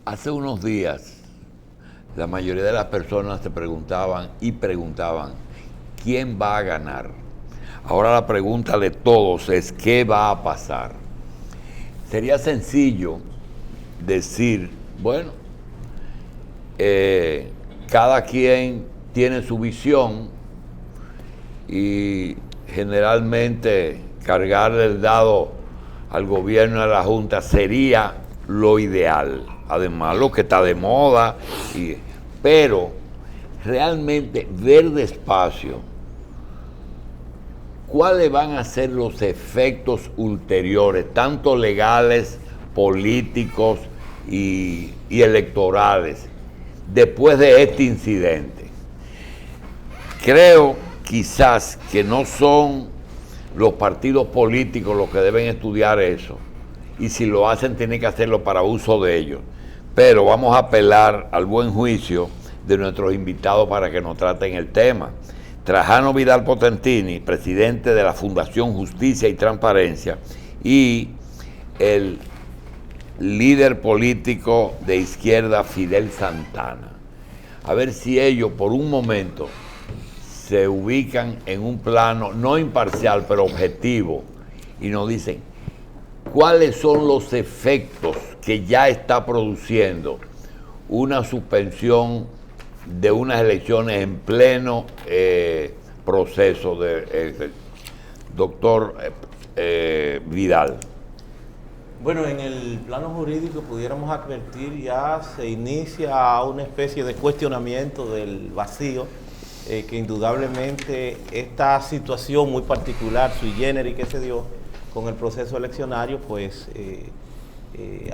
Hace unos días, la mayoría de las personas se preguntaban ¿quién va a ganar? Ahora la pregunta de todos es ¿qué va a pasar? Sería sencillo decir, bueno, cada quien tiene su visión y generalmente cargarle el dado al gobierno y a la Junta sería lo ideal. Además, lo que está de moda, pero realmente ver despacio cuáles van a ser los efectos ulteriores, tanto legales, políticos y electorales, después de este incidente. Creo quizás que no son los partidos políticos los que deben estudiar eso, y si lo hacen tienen que hacerlo para uso de ellos, pero vamos a apelar al buen juicio de nuestros invitados para que nos traten el tema. Trajano Vidal Potentini, presidente de la Fundación Justicia y Transparencia, y el líder político de izquierda Fidel Santana. A ver si ellos por un momento se ubican en un plano no imparcial pero objetivo y nos dicen cuáles son los efectos que ya está produciendo una suspensión de unas elecciones en pleno proceso de doctor Vidal. Bueno, en el plano jurídico pudiéramos advertir ya se inicia una especie de cuestionamiento del vacío que indudablemente esta situación muy particular, sui generis, que se dio con el proceso eleccionario, pues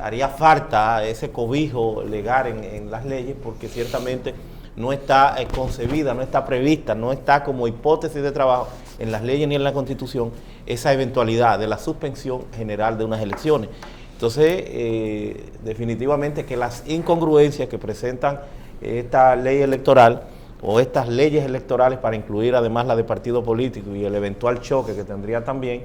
haría falta ese cobijo legal en las leyes, porque ciertamente no está concebida, no está prevista, no está como hipótesis de trabajo en las leyes ni en la Constitución esa eventualidad de la suspensión general de unas elecciones. Entonces, definitivamente que las incongruencias que presentan esta ley electoral o estas leyes electorales, para incluir además la de partido político y el eventual choque que tendría también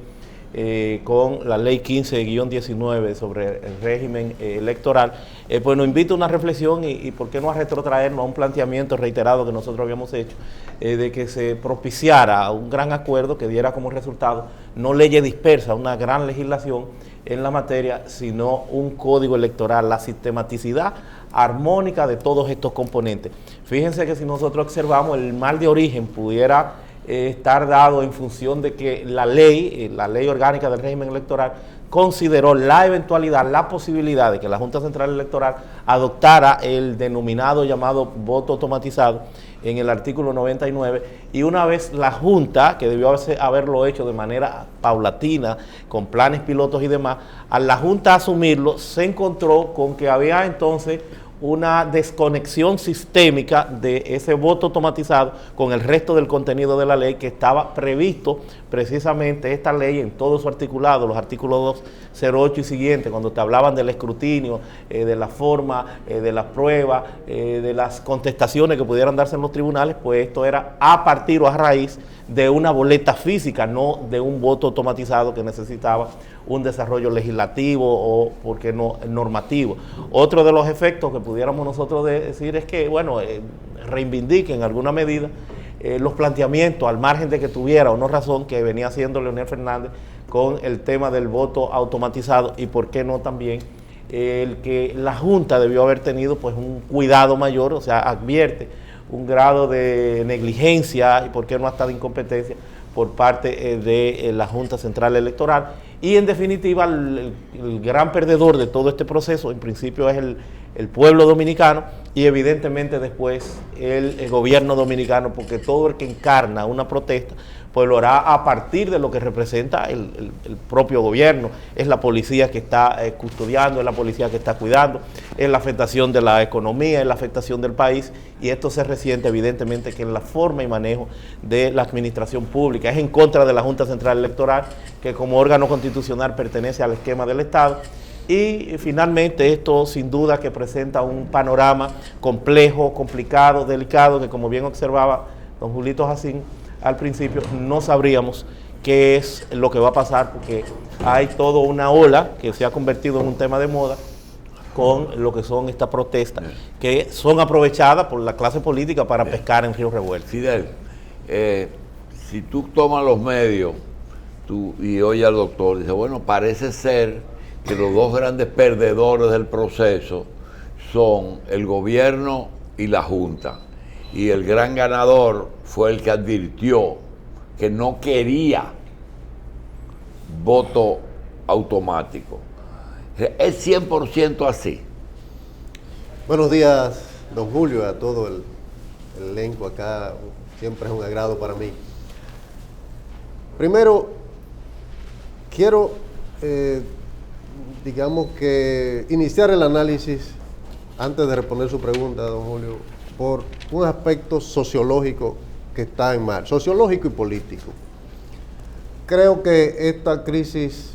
con la ley 15-19 sobre el régimen electoral, pues nos invita a una reflexión y por qué no a retrotraernos a un planteamiento reiterado que nosotros habíamos hecho, de que se propiciara un gran acuerdo que diera como resultado no leyes dispersas, una gran legislación en la materia, sino un código electoral, la sistematicidad armónica de todos estos componentes. Fíjense que si nosotros observamos, el mal de origen pudiera estar dado en función de que la ley orgánica del régimen electoral consideró la eventualidad, la posibilidad de que la Junta Central Electoral adoptara el denominado llamado voto automatizado en el artículo 99, y una vez la Junta, que debió haberlo hecho de manera paulatina, con planes pilotos y demás, al la Junta asumirlo, se encontró con que había entonces una desconexión sistémica de ese voto automatizado con el resto del contenido de la ley que estaba previsto precisamente esta ley en todo su articulado, los artículos 208 y siguientes, cuando te hablaban del escrutinio, de la forma, de las pruebas, de las contestaciones que pudieran darse en los tribunales, pues esto era a partir o a raíz de una boleta física, no de un voto automatizado que necesitaba un desarrollo legislativo o, ¿por qué no, normativo? Otro de los efectos que pudiéramos nosotros decir es que, bueno, reivindique en alguna medida los planteamientos, al margen de que tuviera o no razón, que venía haciendo Leonel Fernández con el tema del voto automatizado, y por qué no también el que la Junta debió haber tenido pues un cuidado mayor, o sea, advierte un grado de negligencia y por qué no hasta de incompetencia por parte de la Junta Central Electoral. Y en definitiva, el gran perdedor de todo este proceso, en principio, es el pueblo dominicano y evidentemente después el gobierno dominicano, porque todo el que encarna una protesta, pues lo hará a partir de lo que representa el propio gobierno. Es la policía que está custodiando, es la policía que está cuidando, es la afectación de la economía, es la afectación del país, y esto se resiente evidentemente que en la forma y manejo de la administración pública. Es en contra de la Junta Central Electoral, que como órgano constitucional pertenece al esquema del Estado. Y finalmente esto sin duda que presenta un panorama complejo, complicado, delicado, que como bien observaba don Julito Jacín al principio, no sabríamos qué es lo que va a pasar, porque hay toda una ola que se ha convertido en un tema de moda con lo que son estas protestas, que son aprovechadas por la clase política para pescar en río revuelto. Fidel, si tú tomas los medios y oyes al doctor, dice, bueno, parece ser que los dos grandes perdedores del proceso son el gobierno y la Junta. Y el gran ganador fue el que advirtió que no quería voto automático. ¿Es 100% así? Buenos días, don Julio, a todo el elenco acá. Siempre es un agrado para mí. Primero, quiero, digamos que, iniciar el análisis, antes de responder su pregunta, don Julio, por un aspecto sociológico que está en marcha, sociológico y político. Creo que esta crisis,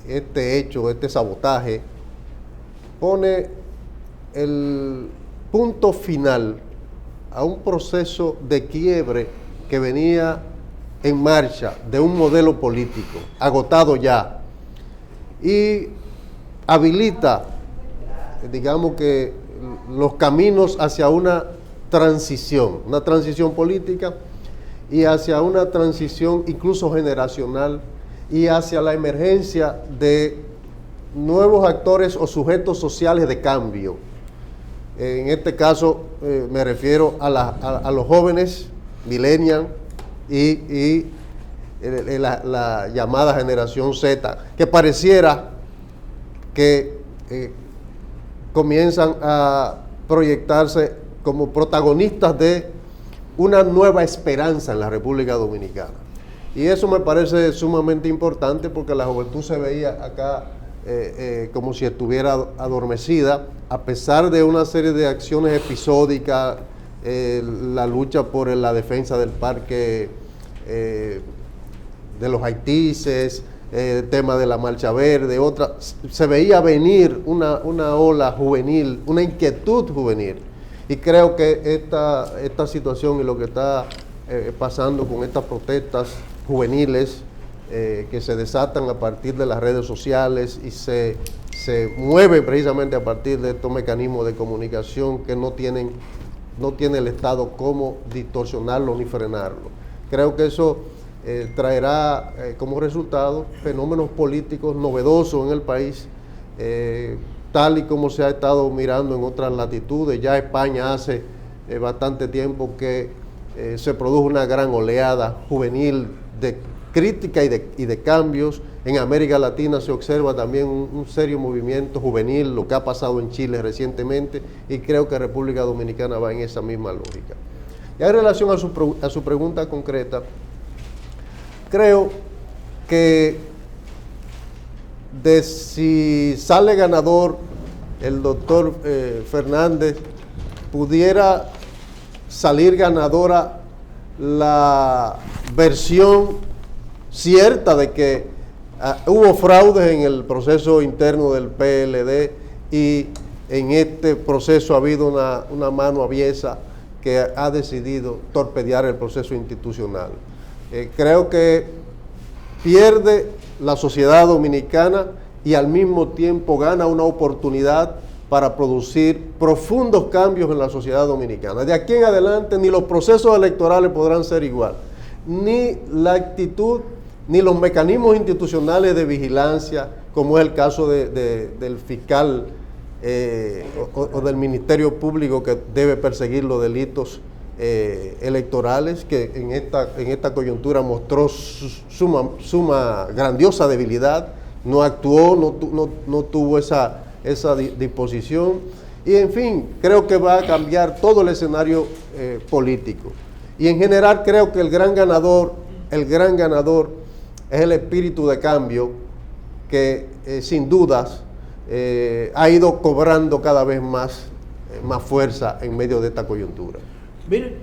este hecho, este sabotaje, pone el punto final a un proceso de quiebre que venía en marcha de un modelo político agotado ya, y habilita, digamos que, los caminos hacia una transición política y hacia una transición incluso generacional y hacia la emergencia de nuevos actores o sujetos sociales de cambio. En este caso me refiero a los jóvenes, millennials y la llamada generación Z, que pareciera que comienzan a proyectarse como protagonistas de una nueva esperanza en la República Dominicana. Y eso me parece sumamente importante, porque la juventud se veía acá como si estuviera adormecida, a pesar de una serie de acciones episódicas, la lucha por la defensa del parque de los haitises, el tema de la Marcha Verde, otra. Se veía venir una ola juvenil, una inquietud juvenil. Y creo que esta situación y lo que está pasando con estas protestas juveniles que se desatan a partir de las redes sociales y se mueven precisamente a partir de estos mecanismos de comunicación que no tiene el Estado cómo distorsionarlo ni frenarlo. Creo que eso traerá como resultado fenómenos políticos novedosos en el país, tal y como se ha estado mirando en otras latitudes. Ya España hace bastante tiempo que se produjo una gran oleada juvenil de crítica y de cambios. En América Latina se observa también un serio movimiento juvenil, lo que ha pasado en Chile recientemente, y creo que República Dominicana va en esa misma lógica. Ya en relación a su pregunta concreta, creo que si sale ganador el doctor Fernández, pudiera salir ganadora la versión cierta de que hubo fraudes en el proceso interno del PLD y en este proceso ha habido una mano aviesa que ha decidido torpedear el proceso institucional. Creo que pierde la sociedad dominicana y al mismo tiempo gana una oportunidad para producir profundos cambios en la sociedad dominicana. De aquí en adelante ni los procesos electorales podrán ser igual, ni la actitud, ni los mecanismos institucionales de vigilancia, como es el caso del fiscal o del Ministerio Público, que debe perseguir los delitos electorales, que en esta coyuntura mostró suma grandiosa debilidad, no actuó, no tuvo esa disposición, y en fin, creo que va a cambiar todo el escenario político. Y en general creo que el gran ganador es el espíritu de cambio que sin dudas ha ido cobrando cada vez más fuerza en medio de esta coyuntura. Miren,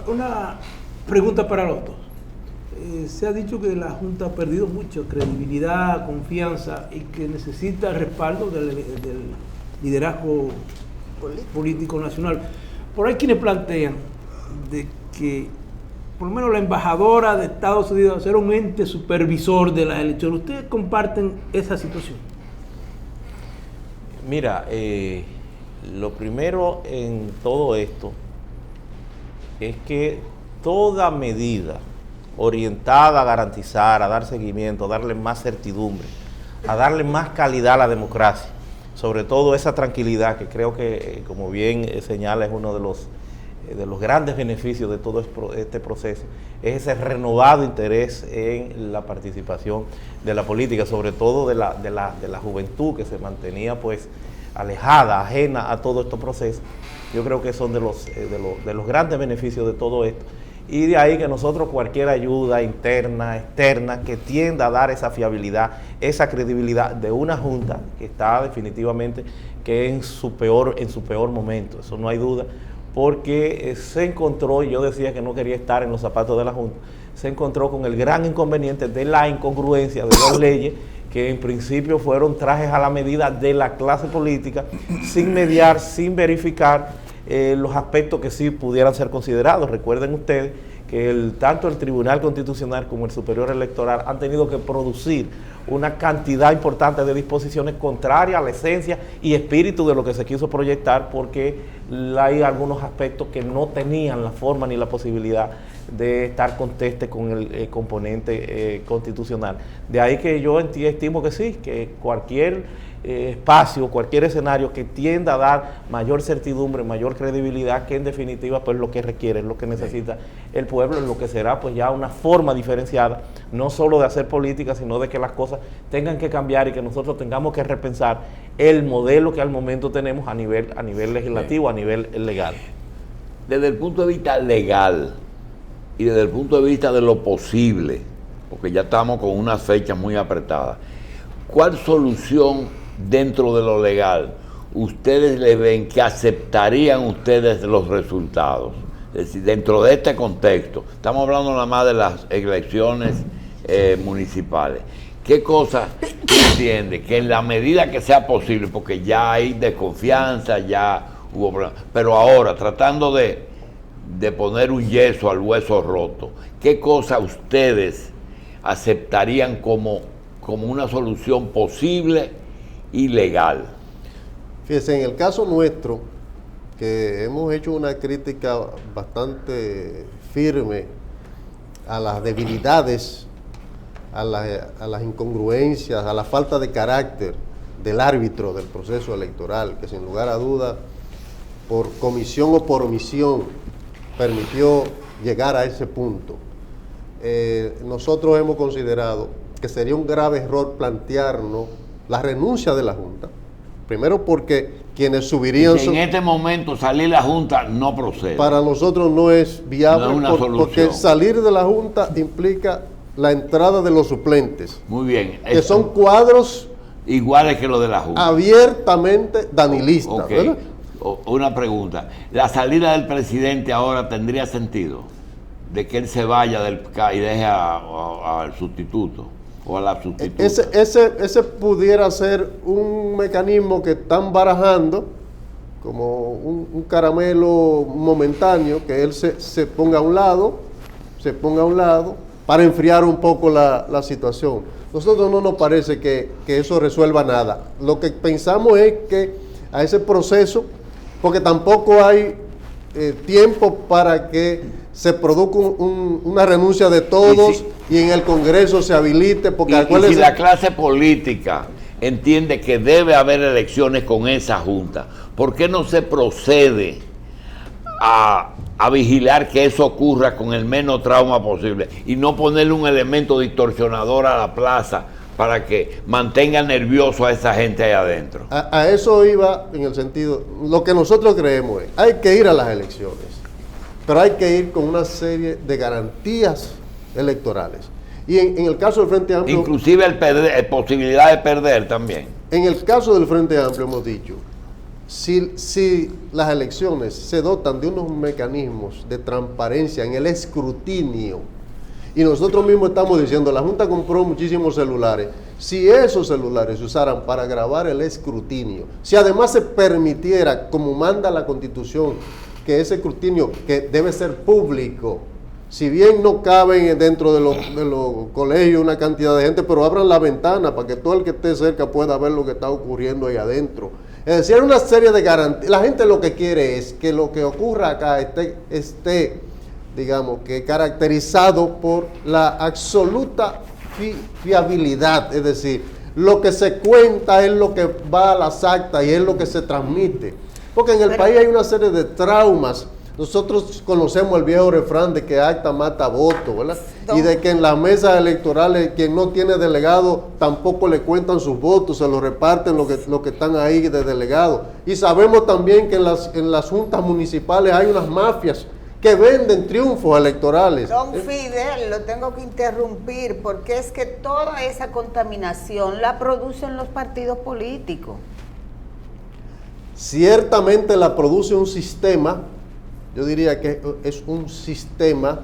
una pregunta para los dos. Se ha dicho que la Junta ha perdido mucho credibilidad, confianza y que necesita el respaldo del liderazgo político nacional. Por ahí quienes plantean de que por lo menos la embajadora de Estados Unidos será un ente supervisor de las elecciones. ¿Ustedes comparten esa situación? Mira, lo primero en todo esto es que toda medida orientada a garantizar, a dar seguimiento, a darle más certidumbre, a darle más calidad a la democracia, sobre todo esa tranquilidad que creo que, como bien señala, es uno de los grandes beneficios de todo este proceso, es ese renovado interés en la participación de la política, sobre todo de la juventud que se mantenía pues alejada, ajena a todo estos procesos. Yo creo que son de los grandes beneficios de todo esto. Y de ahí que nosotros cualquier ayuda interna, externa, que tienda a dar esa fiabilidad, esa credibilidad de una junta que está definitivamente que en su peor momento, eso no hay duda, porque se encontró, y yo decía que no quería estar en los zapatos de la junta, se encontró con el gran inconveniente de la incongruencia de dos leyes que en principio fueron trajes a la medida de la clase política, sin mediar, sin verificar los aspectos que sí pudieran ser considerados. Recuerden ustedes que tanto el Tribunal Constitucional como el Superior Electoral han tenido que producir una cantidad importante de disposiciones contrarias a la esencia y espíritu de lo que se quiso proyectar, porque hay algunos aspectos que no tenían la forma ni la posibilidad de estar conteste con el componente constitucional. De ahí que yo estimo que sí, que cualquier espacio, cualquier escenario que tienda a dar mayor certidumbre, mayor credibilidad, que en definitiva pues lo que requiere, es lo que necesita el pueblo, es lo que será pues ya una forma diferenciada, no solo de hacer política, sino de que las cosas tengan que cambiar y que nosotros tengamos que repensar el modelo que al momento tenemos a nivel legislativo, a nivel legal. Desde el punto de vista legal y desde el punto de vista de lo posible, porque ya estamos con una fecha muy apretada, ¿cuál solución dentro de lo legal ustedes le ven que aceptarían ustedes los resultados? Es decir, dentro de este contexto, estamos hablando nada más de las elecciones municipales. ¿Qué cosa tú entiendes? Que en la medida que sea posible, porque ya hay desconfianza, ya hubo problemas, pero ahora tratando de poner un yeso al hueso roto, ¿qué cosa ustedes aceptarían como una solución posible y legal? Fíjense, en el caso nuestro, que hemos hecho una crítica bastante firme a las debilidades, a las incongruencias, a la falta de carácter del árbitro del proceso electoral, que sin lugar a duda, por comisión o por omisión, permitió llegar a ese punto. Nosotros hemos considerado que sería un grave error plantearnos la renuncia de la Junta. Primero porque quienes subirían... En este momento salir la Junta no procede. Para nosotros no es viable, no es una porque salir de la Junta implica la entrada de los suplentes. Muy bien. Que son cuadros iguales que los de la Junta. Abiertamente danilistas. Okay. ¿Verdad? Una pregunta. ¿La salida del presidente ahora tendría sentido? De que él se vaya y deje al sustituto o a la sustituta. Ese pudiera ser un mecanismo que están barajando como un caramelo momentáneo, que él se ponga a un lado, para enfriar un poco la situación. Nosotros no nos parece que eso resuelva nada. Lo que pensamos es que a ese proceso, porque tampoco hay tiempo para que se produzca una renuncia de todos y en el Congreso se habilite, porque y si la clase política entiende que debe haber elecciones con esa Junta, ¿por qué no se procede a vigilar que eso ocurra con el menos trauma posible y no ponerle un elemento distorsionador a la plaza para que mantenga nervioso a esa gente ahí adentro? A eso iba, en el sentido, lo que nosotros creemos es, hay que ir a las elecciones, pero hay que ir con una serie de garantías electorales. Y en el caso del Frente Amplio... Inclusive posibilidad de perder también. En el caso del Frente Amplio hemos dicho, si las elecciones se dotan de unos mecanismos de transparencia en el escrutinio, y nosotros mismos estamos diciendo, la Junta compró muchísimos celulares, si esos celulares se usaran para grabar el escrutinio, si además se permitiera, como manda la Constitución, que ese escrutinio, que debe ser público, si bien no caben dentro de los colegios una cantidad de gente, pero abran la ventana para que todo el que esté cerca pueda ver lo que está ocurriendo ahí adentro. Es decir, hay una serie de garantías. La gente lo que quiere es que lo que ocurra acá esté digamos, que caracterizado por la absoluta fiabilidad, es decir, lo que se cuenta es lo que va a las actas y es lo que se transmite. Porque en el país hay una serie de traumas. Nosotros conocemos el viejo refrán de que acta mata voto, ¿verdad? Y de que en las mesas electorales quien no tiene delegado tampoco le cuentan sus votos, se los reparten los que están ahí de delegado. Y sabemos también que en las juntas municipales hay unas mafias que venden triunfos electorales. Don Fidel, lo tengo que interrumpir porque es que toda esa contaminación la producen los partidos políticos. Ciertamente la produce un sistema, yo diría que es un sistema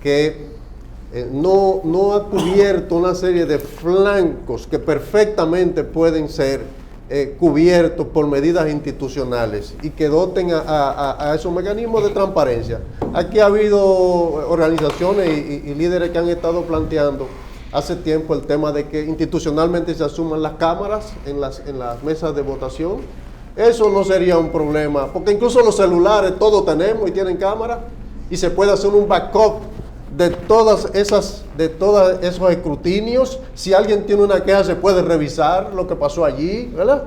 que no ha cubierto una serie de flancos que perfectamente pueden ser cubiertos por medidas institucionales y que doten a esos mecanismos de transparencia. Aquí ha habido organizaciones y líderes que han estado planteando hace tiempo el tema de que institucionalmente se asuman las cámaras en las mesas de votación. Eso no sería un problema, porque incluso los celulares todos tenemos y tienen cámara y se puede hacer un backup de todos esos escrutinios. Si alguien tiene una queja se puede revisar lo que pasó allí, ¿verdad?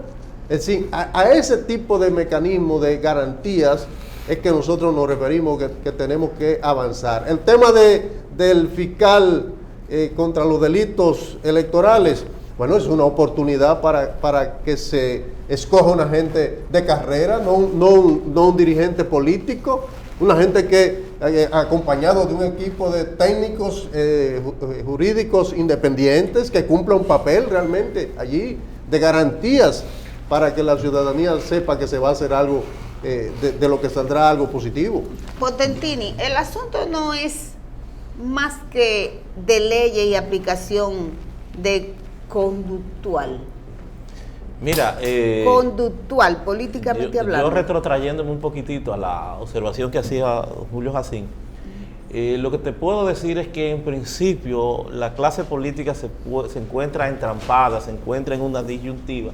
Es decir, a ese tipo de mecanismo de garantías es que nosotros nos referimos que tenemos que avanzar. El tema del fiscal contra los delitos electorales, bueno, es una oportunidad para que se escoja una gente de carrera, no un dirigente político, una gente que, acompañado de un equipo de técnicos jurídicos independientes, que cumpla un papel realmente allí de garantías para que la ciudadanía sepa que se va a hacer algo, de lo que saldrá algo positivo. Potentini, el asunto no es más que de ley y aplicación de conductual. Mira, conductual, políticamente hablando. Yo retrotrayéndome un poquitito a la observación que hacía Julio Jacín, lo que te puedo decir es que en principio la clase política se encuentra entrampada, se encuentra en una disyuntiva,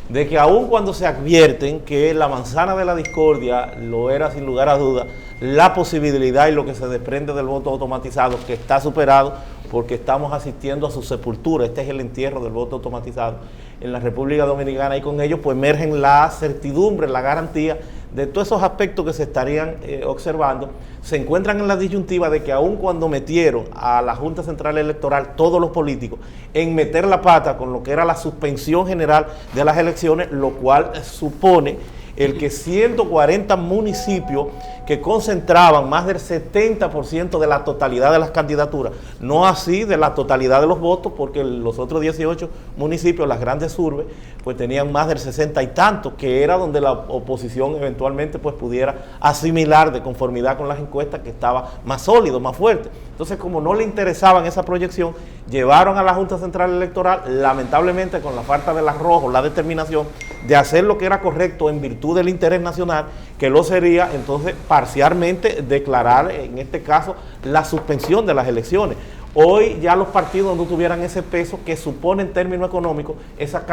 de que aun cuando se advierten que la manzana de la discordia lo era sin lugar a duda, la posibilidad y lo que se desprende del voto automatizado, que está superado porque estamos asistiendo a su sepultura. Este es el entierro del voto automatizado en la República Dominicana, y con ello pues emergen la certidumbre, la garantía de todos esos aspectos que se estarían observando. Se encuentran en la disyuntiva de que aun cuando metieron a la Junta Central Electoral todos los políticos en meter la pata con lo que era la suspensión general de las elecciones, lo cual supone el que 140 municipios que concentraban más del 70% de la totalidad de las candidaturas, no así de la totalidad de los votos, porque los otros 18 municipios, las grandes urbes, pues tenían más del 60 y tantos, que era donde la oposición eventualmente pues pudiera asimilar de conformidad con las encuestas que estaba más sólido, más fuerte. Entonces, como no le interesaban esa proyección, llevaron a la Junta Central Electoral, lamentablemente con la falta del arrojo, la determinación de hacer lo que era correcto en virtud del interés nacional, que lo sería entonces parcialmente declarar, en este caso, la suspensión de las elecciones. Hoy ya los partidos no tuvieran ese peso que supone en términos económicos esa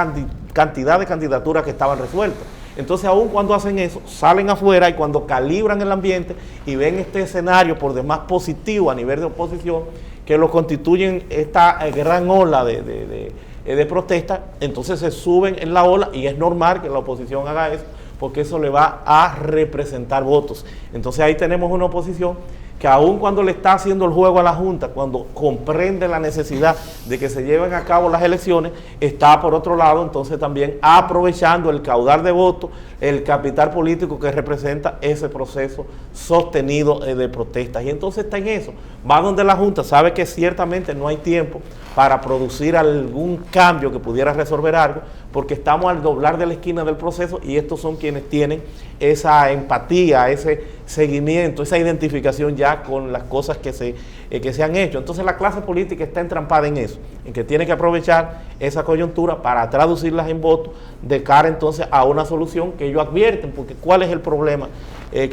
cantidad de candidaturas que estaban resueltas. Entonces, aun cuando hacen eso, salen afuera y cuando calibran el ambiente y ven este escenario por demás positivo a nivel de oposición, que lo constituyen esta gran ola de protesta, entonces se suben en la ola, y es normal que la oposición haga eso, porque eso le va a representar votos. Entonces ahí tenemos una oposición que aun cuando le está haciendo el juego a la Junta, cuando comprende la necesidad de que se lleven a cabo las elecciones, está por otro lado entonces también aprovechando el caudal de votos, el capital político que representa ese proceso sostenido de protestas. Y entonces está en eso, va donde la Junta sabe que ciertamente no hay tiempo para producir algún cambio que pudiera resolver algo, porque estamos al doblar de la esquina del proceso, y estos son quienes tienen esa empatía, ese seguimiento, esa identificación ya con las cosas que se han hecho. Entonces la clase política está entrampada en eso, en que tiene que aprovechar esa coyuntura para traducirlas en votos de cara entonces a una solución que ellos advierten, porque ¿cuál es el problema que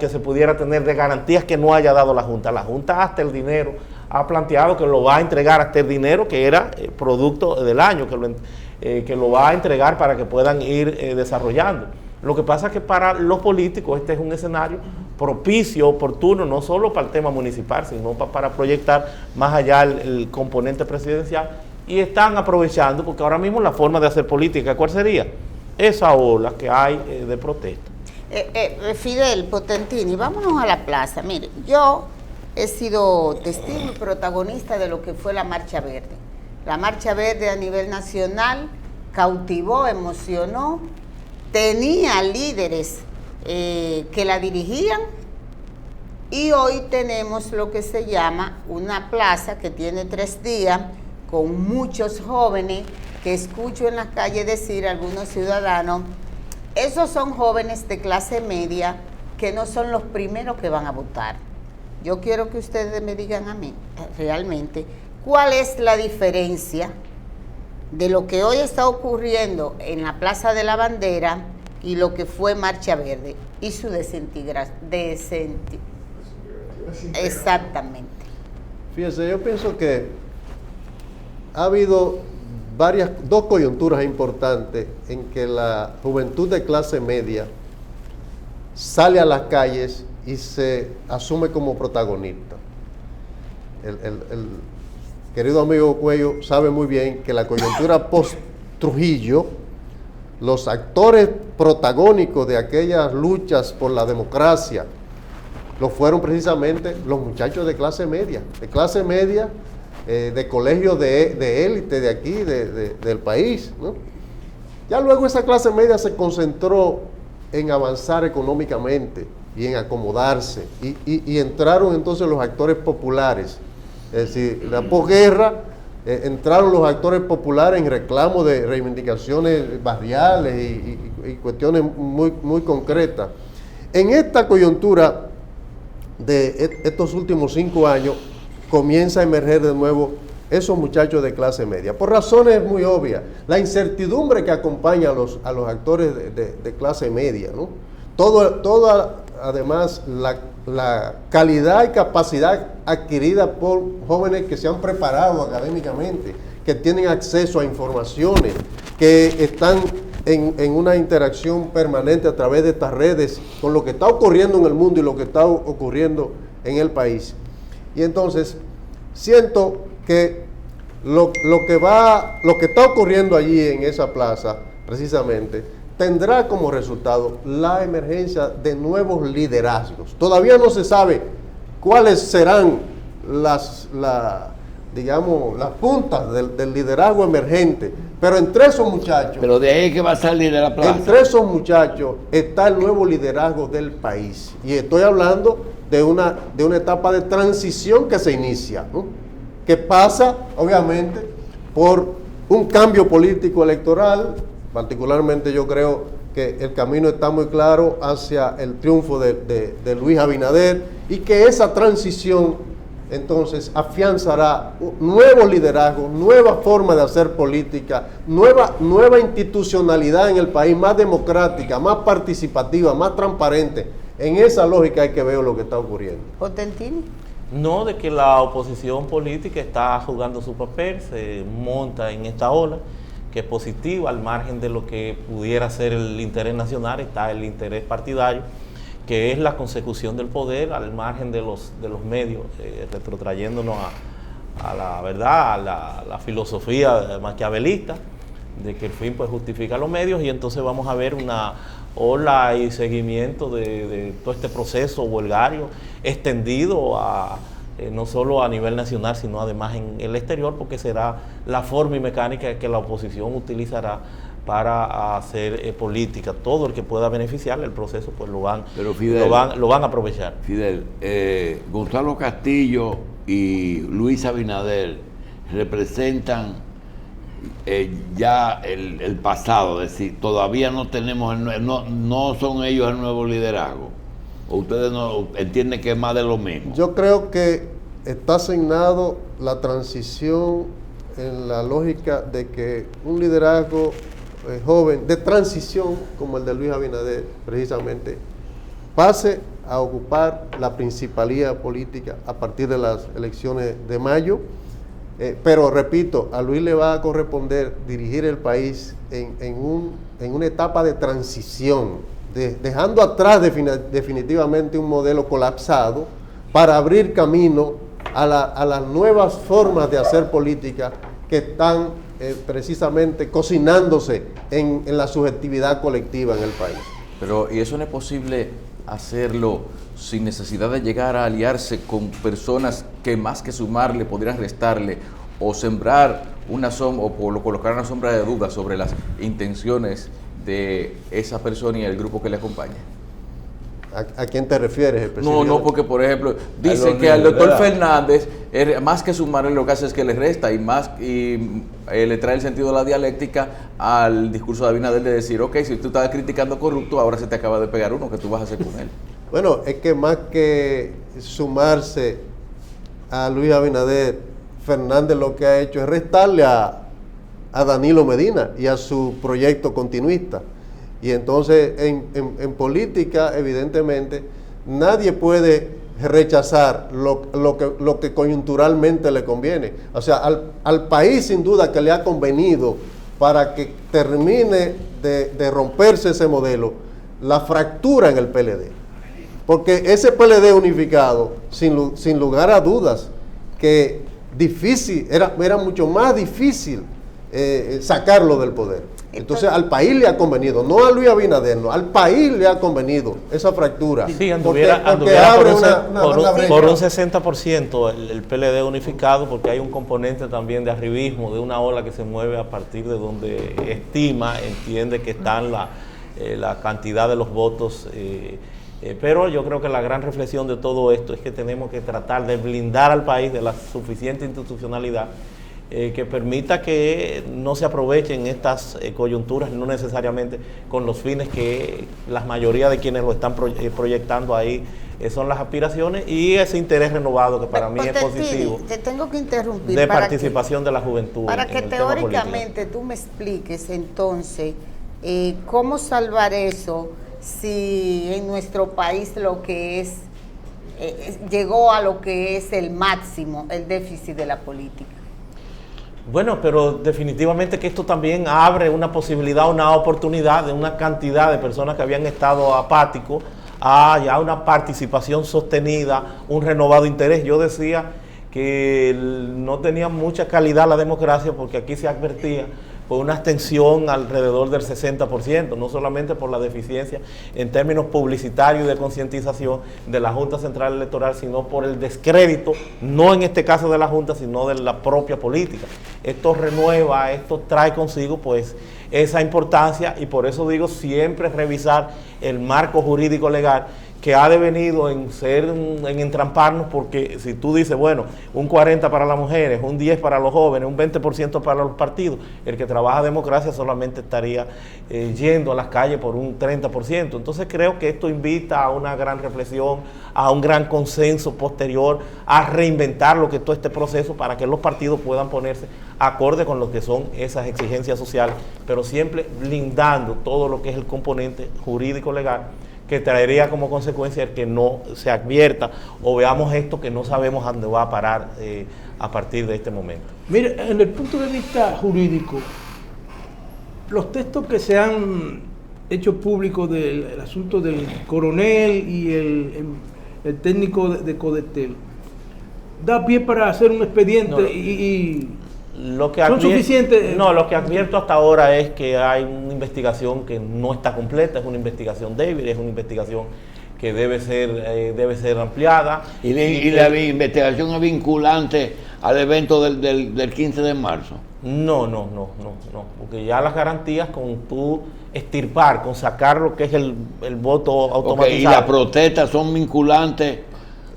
se pudiera tener de garantías que no haya dado la Junta? La Junta hasta el dinero ha planteado que lo va a entregar, hasta el dinero que era producto del año, que que lo va a entregar para que puedan ir desarrollando. Lo que pasa es que para los políticos este es un escenario propicio, oportuno, no solo para el tema municipal, sino para proyectar más allá el componente presidencial, y están aprovechando, porque ahora mismo la forma de hacer política, ¿cuál sería? Esa ola que hay de protesta. Fidel Potentini, vámonos a la plaza. Mire, yo he sido testigo y protagonista de lo que fue la Marcha Verde. La Marcha Verde a nivel nacional cautivó, emocionó, tenía líderes que la dirigían, y hoy tenemos lo que se llama una plaza que tiene 3 días con muchos jóvenes que escucho en las calles decir a algunos ciudadanos, esos son jóvenes de clase media que no son los primeros que van a votar. Yo quiero que ustedes me digan a mí realmente cuál es la diferencia de lo que hoy está ocurriendo en la Plaza de la Bandera y lo que fue Marcha Verde y su desintegración. Exactamente. Fíjense, yo pienso que ha habido dos coyunturas importantes en que la juventud de clase media sale a las calles y se asume como protagonista. El querido amigo Cuello sabe muy bien que la coyuntura post-Trujillo, los actores protagónicos de aquellas luchas por la democracia, lo fueron precisamente los muchachos de clase media, de colegios de élite de aquí, del país, ¿no? Ya luego esa clase media se concentró en avanzar económicamente y en acomodarse, y entraron entonces los actores populares. Es decir, la posguerra entraron los actores populares en reclamo de reivindicaciones barriales y cuestiones muy concretas. En esta coyuntura de estos últimos 5 años comienza a emerger de nuevo esos muchachos de clase media, por razones muy obvias. La incertidumbre que acompaña a los actores de clase media, ¿no? Toda además la calidad y capacidad adquirida por jóvenes que se han preparado académicamente, que tienen acceso a informaciones, que están en una interacción permanente a través de estas redes con lo que está ocurriendo en el mundo y lo que está ocurriendo en el país. Y entonces siento que lo que está ocurriendo allí en esa plaza precisamente tendrá como resultado la emergencia de nuevos liderazgos. Todavía no se sabe cuáles serán las puntas del liderazgo emergente, pero entre esos muchachos... Pero de ahí que va a salir de la plaza. Entre esos muchachos está el nuevo liderazgo del país. Y estoy hablando de una etapa de transición que se inicia, ¿no? Que pasa, obviamente, por un cambio político electoral. Particularmente yo creo que el camino está muy claro hacia el triunfo de Luis Abinader, y que esa transición entonces afianzará nuevos liderazgos, nueva forma de hacer política, nueva institucionalidad en el país, más democrática, más participativa, más transparente. En esa lógica hay que ver lo que está ocurriendo. Potentini. No, de que la oposición política está jugando su papel, se monta en esta ola, que es positiva, al margen de lo que pudiera ser el interés nacional, está el interés partidario, que es la consecución del poder al margen de los medios, retrotrayéndonos a la verdad, a la filosofía maquiavelista, de que el fin pues justifica los medios, y entonces vamos a ver una ola y seguimiento de todo este proceso huelgario extendido no solo a nivel nacional, sino además en el exterior, porque será la forma y mecánica que la oposición utilizará para hacer política. Todo el que pueda beneficiarle el proceso, pues lo van a aprovechar. Fidel, Gonzalo Castillo y Luis Abinader representan ya el pasado, es decir, todavía no tenemos, no son ellos el nuevo liderazgo. ¿O ustedes no entienden que es más de lo mismo? Yo creo que está asignado la transición en la lógica de que un liderazgo joven, de transición, como el de Luis Abinader, precisamente, pase a ocupar la principalía política a partir de las elecciones de mayo, Pero repito, a Luis le va a corresponder dirigir el país en una etapa de transición, dejando atrás definitivamente un modelo colapsado para abrir camino a las nuevas formas de hacer política que están precisamente cocinándose en la subjetividad colectiva en el país. Pero, ¿y eso no es posible hacerlo sin necesidad de llegar a aliarse con personas que más que sumarle podrían restarle, o sembrar una sombra, o colocar una sombra de duda sobre las intenciones de esa persona y el grupo que le acompaña? ¿A quién te refieres específicamente? No, porque por ejemplo, dicen que al doctor Fernández, más que sumarle, lo que hace es que le resta y le trae el sentido de la dialéctica al discurso de Abinader de decir, ok, si tú estabas criticando corrupto, ahora se te acaba de pegar uno, que tú vas a hacer con él. Bueno, es que más que sumarse a Luis Abinader, Fernández lo que ha hecho es restarle a Danilo Medina y a su proyecto continuista. Y entonces en política, evidentemente, nadie puede rechazar lo que coyunturalmente le conviene. O sea, al país sin duda que le ha convenido, para que termine de romperse ese modelo, la fractura en el PLD. Porque ese PLD unificado, sin lugar a dudas, que era mucho más difícil sacarlo del poder. Entonces al país le ha convenido, no a Luis Abinader, no, al país le ha convenido esa fractura. Sí, anduviera abre por un 60% el PLD unificado, porque hay un componente también de arribismo, de una ola que se mueve a partir de donde entiende que están la cantidad de los votos. Pero yo creo que la gran reflexión de todo esto es que tenemos que tratar de blindar al país de la suficiente institucionalidad que permita que no se aprovechen estas coyunturas, no necesariamente con los fines que la mayoría de quienes lo están proyectando ahí son las aspiraciones, y ese interés renovado que para mí es positivo. Te tengo que interrumpir. De participación de la juventud. Para que teóricamente tú me expliques entonces cómo salvar eso si en nuestro país lo que es llegó a lo que es el máximo, el déficit de la política. Bueno, pero definitivamente que esto también abre una posibilidad, una oportunidad de una cantidad de personas que habían estado apáticos a ya una participación sostenida, un renovado interés. Yo decía que no tenía mucha calidad la democracia porque aquí se advertía por una abstención alrededor del 60%, no solamente por la deficiencia en términos publicitarios y de concientización de la Junta Central Electoral, sino por el descrédito, no en este caso de la Junta, sino de la propia política. Esto renueva, esto trae consigo pues esa importancia, y por eso digo siempre revisar el marco jurídico legal que ha devenido en entramparnos, porque si tú dices, bueno, un 40% para las mujeres, un 10% para los jóvenes, un 20% para los partidos, el que trabaja democracia solamente estaría yendo a las calles por un 30%. Entonces creo que esto invita a una gran reflexión, a un gran consenso posterior, a reinventar lo que todo este proceso para que los partidos puedan ponerse acorde con lo que son esas exigencias sociales, pero siempre blindando todo lo que es el componente jurídico legal, que traería como consecuencia el que no se advierta o veamos esto que no sabemos a dónde va a parar a partir de este momento. Mire, en el punto de vista jurídico, los textos que se han hecho públicos del asunto del coronel y el técnico de Codetel, ¿da pie para hacer un expediente son suficientes? No, lo que advierto hasta ahora es que hay una investigación que no está completa, es una investigación débil, es una investigación que debe ser ampliada. ¿Y la investigación es vinculante al evento del 15 de marzo? No, porque ya las garantías con tú extirpar, con sacar lo que es el voto automatizado. ¿Y las protestas son vinculantes?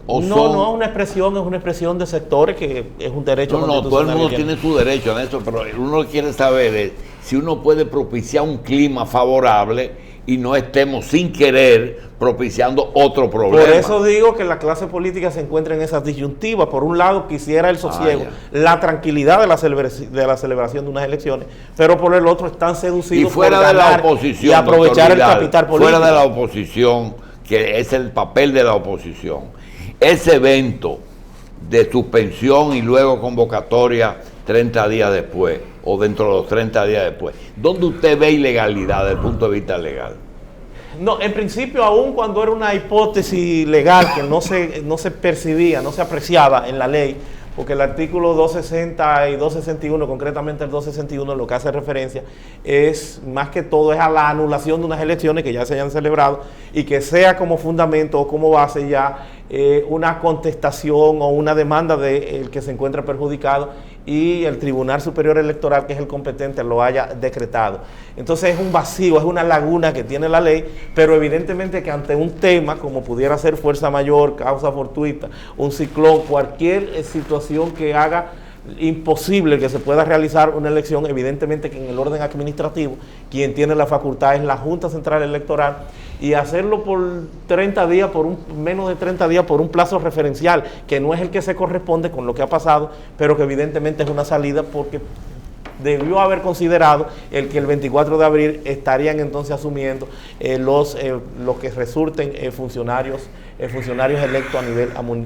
No, es una expresión de sectores que es un derecho constitucional. No, todo el mundo tiene su derecho en eso, pero uno quiere saber si uno puede propiciar un clima favorable y no estemos sin querer propiciando otro problema. Por eso digo que la clase política se encuentra en esas disyuntivas. Por un lado quisiera el sosiego, la tranquilidad de la celebración de unas elecciones, pero por el otro están seducidos y fuera por de la oposición, y aprovechar el capital político. Fuera de la oposición, que es el papel de la oposición. Ese evento de suspensión y luego convocatoria 30 días después o dentro de los 30 días después. ¿Dónde usted ve ilegalidad desde el punto de vista legal? No, en principio, aún cuando era una hipótesis legal que no se percibía, no se apreciaba en la ley, porque el artículo 260 y 261, concretamente el 261, lo que hace referencia es, más que todo, es a la anulación de unas elecciones que ya se hayan celebrado y que sea como fundamento o como base ya una contestación o una demanda del que se encuentra perjudicado y el Tribunal Superior Electoral, que es el competente, lo haya decretado. Entonces es un vacío, es una laguna que tiene la ley, pero evidentemente que ante un tema como pudiera ser fuerza mayor, causa fortuita, un ciclón, cualquier situación que haga imposible que se pueda realizar una elección, evidentemente que en el orden administrativo quien tiene la facultad es la Junta Central Electoral, y hacerlo por 30 días, menos de 30 días, por un plazo referencial, que no es el que se corresponde con lo que ha pasado, pero que evidentemente es una salida, porque debió haber considerado el que el 24 de abril estarían entonces asumiendo los que resulten funcionarios electos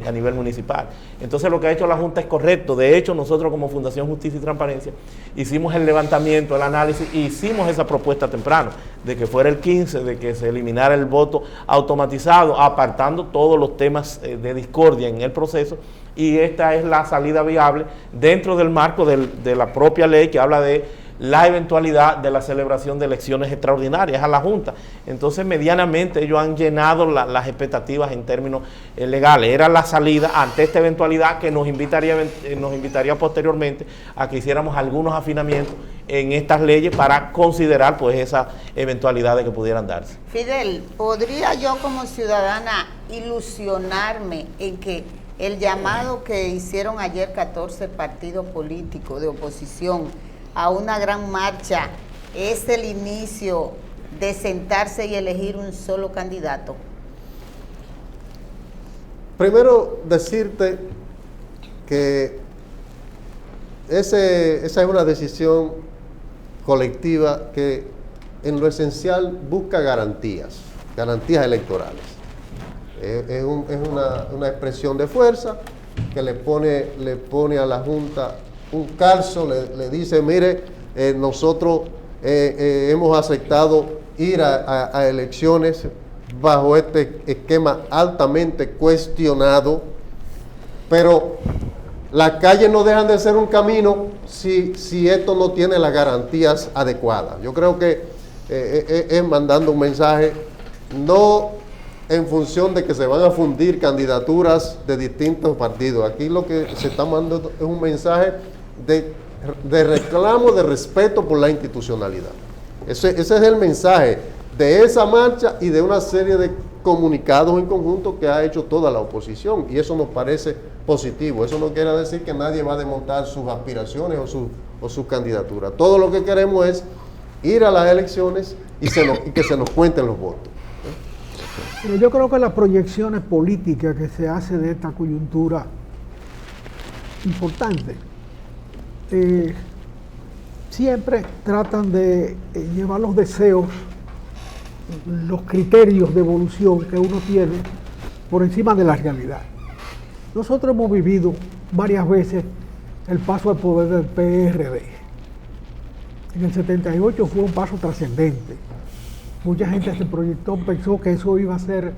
a nivel municipal. Entonces lo que ha hecho la Junta es correcto. De hecho, nosotros como Fundación Justicia y Transparencia hicimos el levantamiento, el análisis, y hicimos esa propuesta temprano, de que fuera el 15, de que se eliminara el voto automatizado, apartando todos los temas de discordia en el proceso, y esta es la salida viable dentro del marco de la propia ley que habla de la eventualidad de la celebración de elecciones extraordinarias a la Junta. Entonces, medianamente ellos han llenado las expectativas en términos legales. Era la salida ante esta eventualidad que nos invitaría posteriormente a que hiciéramos algunos afinamientos en estas leyes para considerar pues esas eventualidades que pudieran darse. Fidel, ¿podría yo como ciudadana ilusionarme en que el llamado que hicieron ayer 14 partidos políticos de oposición a una gran marcha es el inicio de sentarse y elegir un solo candidato? Primero, decirte que esa es una decisión colectiva que en lo esencial busca garantías electorales. Es una expresión de fuerza que le pone a la Junta un calzo, le dice, mire, nosotros hemos aceptado ir a elecciones bajo este esquema altamente cuestionado, pero las calles no dejan de ser un camino si esto no tiene las garantías adecuadas. Yo creo que es mandando un mensaje, no en función de que se van a fundir candidaturas de distintos partidos. Aquí lo que se está mandando es un mensaje de reclamo, de respeto por la institucionalidad. Ese es el mensaje de esa marcha y de una serie de comunicados en conjunto que ha hecho toda la oposición, y eso nos parece positivo. Eso no quiere decir que nadie va a desmontar sus aspiraciones o sus candidaturas. Todo lo que queremos es ir a las elecciones y que se nos cuenten los votos. Pero yo creo que las proyecciones políticas que se hace de esta coyuntura importante siempre tratan de llevar los deseos, los criterios de evolución que uno tiene por encima de la realidad. Nosotros hemos vivido varias veces el paso al poder del PRD. En el 78 fue un paso trascendente. Mucha gente se proyectó, pensó que eso iba a ser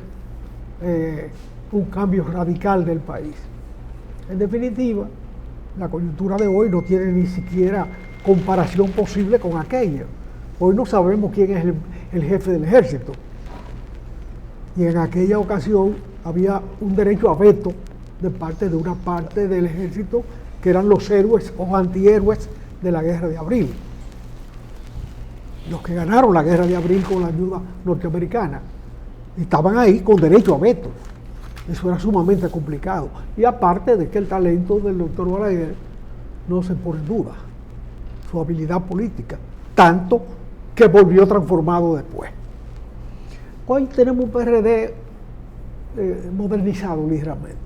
un cambio radical del país. En definitiva, la coyuntura de hoy no tiene ni siquiera comparación posible con aquella. Hoy no sabemos quién es el jefe del ejército. Y en aquella ocasión había un derecho a veto de parte de una parte del ejército que eran los héroes o antihéroes de la Guerra de Abril. Los que ganaron la Guerra de Abril con la ayuda norteamericana. Estaban ahí con derecho a veto. Eso era sumamente complicado. Y aparte de que el talento del doctor Balaguer no se pone en duda. Su habilidad política. Tanto que volvió transformado después. Hoy tenemos un PRD modernizado ligeramente.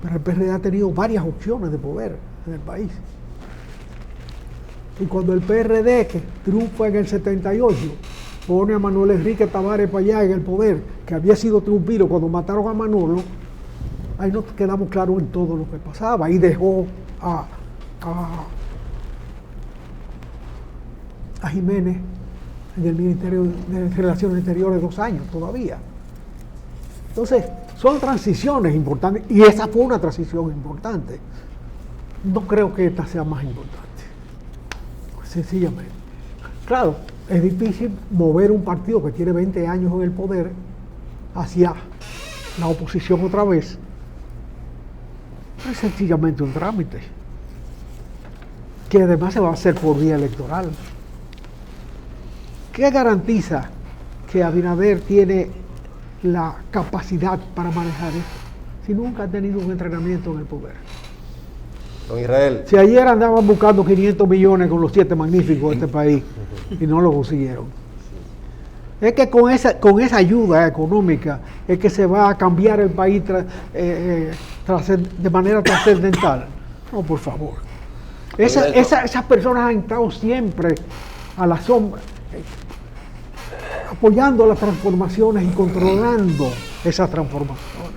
Pero el PRD ha tenido varias opciones de poder en el país. Y cuando el PRD, que triunfa en el 78, pone a Manuel Enrique Tabares para allá en el poder, que había sido triunviro cuando mataron a Manolo, ahí nos quedamos claros en todo lo que pasaba. Ahí dejó a Jiménez en el Ministerio de Relaciones Exteriores 2 años todavía. Entonces, son transiciones importantes, y esa fue una transición importante. No creo que esta sea más importante, sencillamente. Claro, es difícil mover un partido que tiene 20 años en el poder hacia la oposición otra vez. Es sencillamente un trámite, que además se va a hacer por vía electoral. ¿Qué garantiza que Abinader tiene la capacidad para manejar esto si nunca ha tenido un entrenamiento en el poder? Don Israel. Si ayer andaban buscando 500 millones con los 7 magníficos de este país y no lo consiguieron. Es que con esa ayuda económica es que se va a cambiar el país de manera trascendental. No, por favor. Esas personas han estado siempre a la sombra, apoyando las transformaciones y controlando esas transformaciones.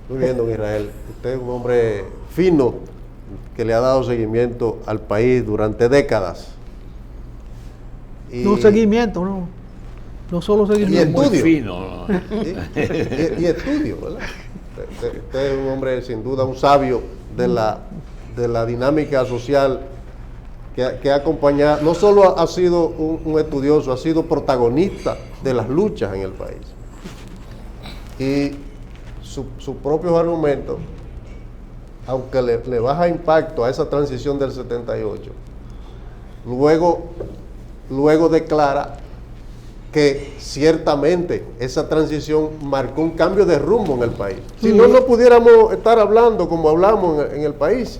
Muy bien, don Israel. Usted es un hombre fino que le ha dado seguimiento al país durante décadas. No seguimiento, no solo seguimiento. Y estudio. Muy fino, ¿no? Y estudio, ¿verdad? Usted es un hombre, sin duda, un sabio de la dinámica social que ha acompañado. No solo ha sido un estudioso, ha sido protagonista de las luchas en el país. Y sus propios argumentos, aunque le baja impacto a esa transición del 78, luego declara que ciertamente esa transición marcó un cambio de rumbo en el país. Si no, no pudiéramos estar hablando como hablamos en el país.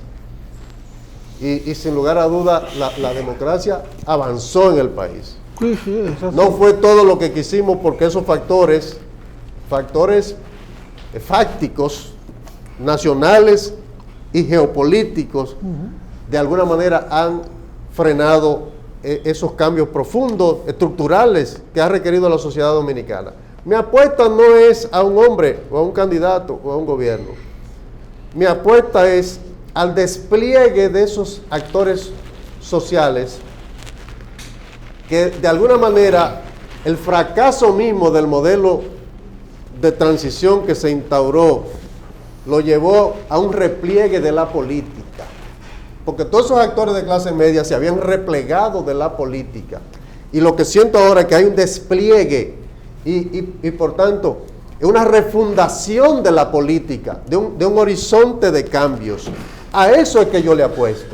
Y sin lugar a duda, la democracia avanzó en el país. Sí, no fue todo lo que quisimos, porque esos factores fácticos, nacionales y geopolíticos, de alguna manera han frenado esos cambios profundos, estructurales, que ha requerido la sociedad dominicana. Mi apuesta no es a un hombre, o a un candidato, o a un gobierno. Mi apuesta es al despliegue de esos actores sociales, que de alguna manera el fracaso mismo del modelo de transición que se instauró lo llevó a un repliegue de la política, porque todos esos actores de clase media se habían replegado de la política, y lo que siento ahora es que hay un despliegue y por tanto una refundación de la política, de un horizonte de cambios. A eso es que yo le apuesto,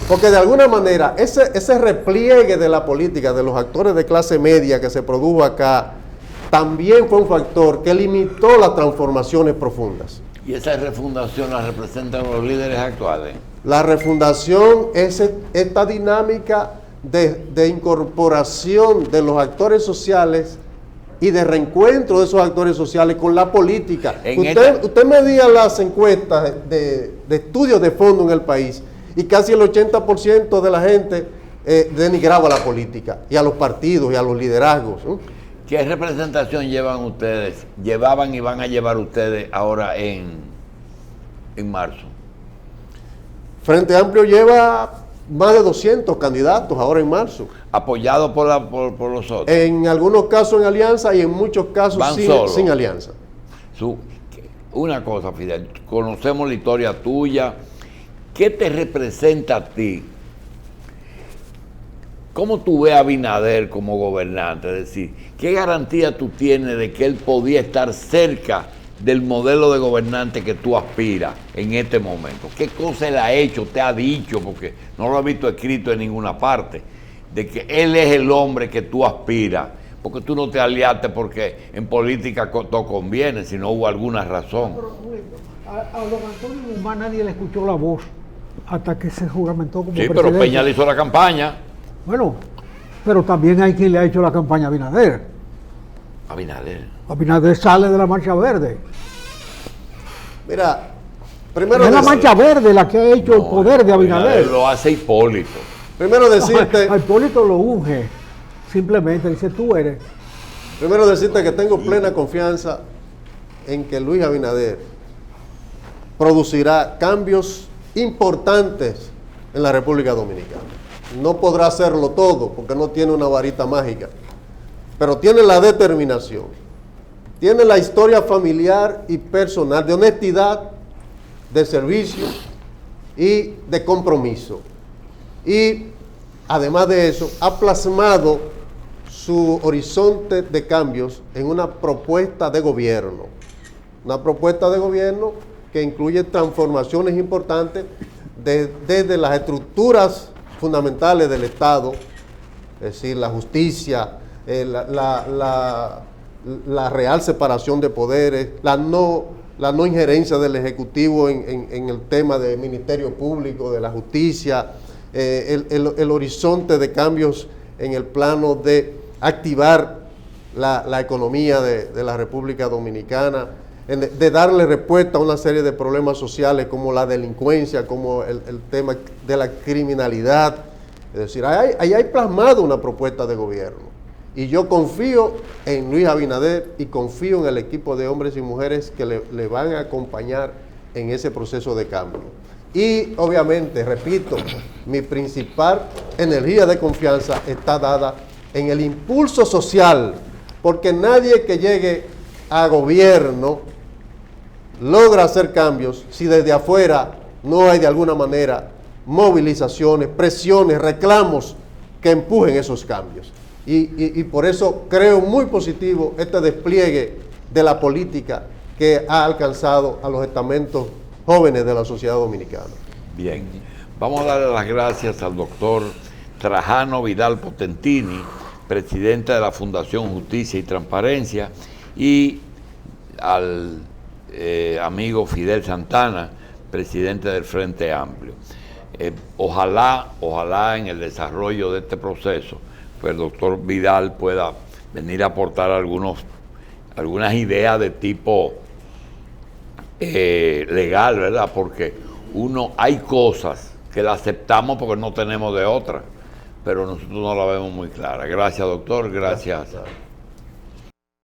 porque de alguna manera ese repliegue de la política, de los actores de clase media que se produjo acá, también fue un factor que limitó las transformaciones profundas. ¿Y esa refundación la representan los líderes actuales? La refundación es esta dinámica de incorporación de los actores sociales y de reencuentro de esos actores sociales con la política. Usted medía las encuestas de estudios de fondo en el país, y casi el 80% de la gente denigraba a la política y a los partidos y a los liderazgos, ¿no? ¿Qué representación llevaban y van a llevar ustedes ahora en marzo? Frente Amplio lleva más de 200 candidatos ahora en marzo. ¿Apoyados por los otros? En algunos casos en alianza y en muchos casos sin alianza. Una cosa, Fidel, conocemos la historia tuya. ¿Qué te representa a ti? ¿Cómo tú ves a Abinader como gobernante? Es decir, ¿qué garantía tú tienes de que él podía estar cerca del modelo de gobernante que tú aspiras en este momento? ¿Qué cosa él ha hecho, te ha dicho? Porque no lo he visto escrito en ninguna parte, de que él es el hombre que tú aspiras. Porque tú no te aliaste porque en política todo conviene, si no hubo alguna razón. Pero, a don Antonio Guzmán nadie le escuchó la voz hasta que se juramentó como presidente. Pero Peña le hizo la campaña. Bueno, pero también hay quien le ha hecho la campaña a Abinader. Abinader sale de la Marcha Verde. Mira, primero es la Marcha Verde la que ha hecho el poder de Abinader. Lo hace Hipólito. Primero decirte... A Hipólito lo unge. Simplemente dice, tú eres. Primero decirte que tengo plena confianza en que Luis Abinader producirá cambios importantes en la República Dominicana. No podrá hacerlo todo porque no tiene una varita mágica, pero tiene la determinación, tiene la historia familiar y personal de honestidad, de servicio y de compromiso. Y además de eso, ha plasmado su horizonte de cambios en una propuesta de gobierno. Una propuesta de gobierno que incluye transformaciones importantes desde las estructuras fundamentales del Estado, es decir, la justicia, la real separación de poderes, la no injerencia del Ejecutivo en el tema del Ministerio Público, de la justicia, el horizonte de cambios en el plano de activar la economía de la República Dominicana, de darle respuesta a una serie de problemas sociales como la delincuencia, como el tema de la criminalidad. Es decir, ahí hay plasmado una propuesta de gobierno. Y yo confío en Luis Abinader y confío en el equipo de hombres y mujeres que le van a acompañar en ese proceso de cambio. Y obviamente, repito, mi principal energía de confianza está dada en el impulso social, porque nadie que llegue a gobierno logra hacer cambios si desde afuera no hay de alguna manera movilizaciones, presiones, reclamos que empujen esos cambios. Y por eso creo muy positivo este despliegue de la política que ha alcanzado a los estamentos jóvenes de la sociedad dominicana. Bien, vamos a darle las gracias al doctor Trajano Vidal Potentini, presidente de la Fundación Justicia y Transparencia, y al amigo Fidel Santana, presidente del Frente Amplio. Ojalá en el desarrollo de este proceso, pues el doctor Vidal pueda venir a aportar algunas ideas de tipo legal, ¿verdad? Porque hay cosas que las aceptamos porque no tenemos de otra, pero nosotros no la vemos muy clara. Gracias, doctor, gracias.